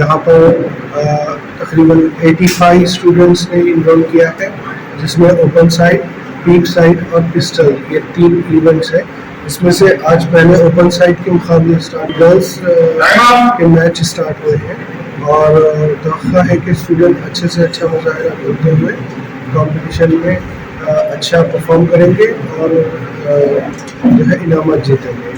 यहाँ पर तकरीबन 85 स्टूडेंट्स ने इनरोल किया है, जिसमें ओपन साइड, डीप साइड और पिस्टल, ये 3 इवेंट्स है। इसमें से आज पहले ओपन साइड के मुकाबले गर्ल्स के मैच स्टार्ट हुए हैं और तवक्का है कि स्टूडेंट अच्छे से अच्छा मुजाहिरा करते हुए कंपटीशन में अच्छा परफॉर्म करेंगे और जो है इनामत जीतेंगे।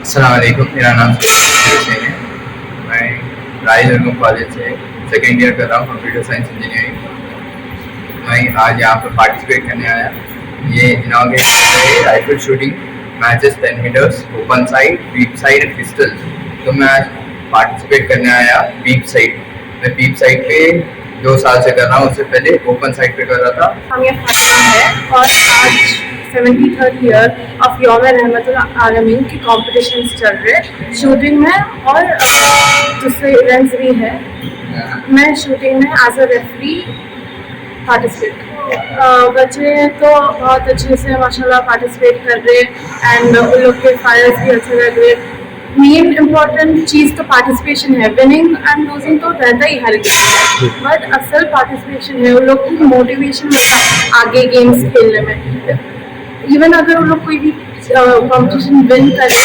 अस्सलामुअलैकुम, मेरा नाम है। मैं राइजर कॉलेज से सेकेंड ईयर कर रहा हूँ कंप्यूटर साइंस इंजीनियरिंग। मैं आज यहाँ पर पार्टिसिपेट करने आया। ये इनॉग्रेशन है rifle shooting matches 10 metres, open sight, peep sight and pistol. तो मैं आज पार्टिसिपेट करने आया डीप साइड। मैं डीप साइड पे 2 साल से कर रहा हूँ, उससे पहले ओपन साइड पे कर रहा था। हम ये है और आज 73rd ईयर ऑफ योम-ए-रहमतुल-लil-आलमीन की कॉम्पिटिशन्स चल रहे शूटिंग में और दूसरे इवेंट्स भी हैं। मैं शूटिंग में एज अ रेफरी पार्टिसिपेट। बच्चे तो बहुत अच्छे से माशाल्लाह पार्टिसिपेट कर रहे एंड उन लोग के फायर्स भी अच्छे लग रहे। मेन इम्पॉर्टेंट चीज़ तो पार्टिसिपेशन है। विनिंग एंड लूजिंग तो रहता ही हर गेम, बट असल पार्टिसिपेशन है। उन लोग की मोटिवेशन होता है आगे गेम्स खेलने में। इवन अगर उन लोग कोई भी कंपटीशन विन करे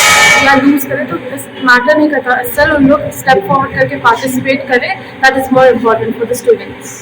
या लूज करे तो मैटर नहीं करता, असल उन लोग स्टेप फॉरवर्ड करके पार्टिसिपेट करें। That is more important for the students.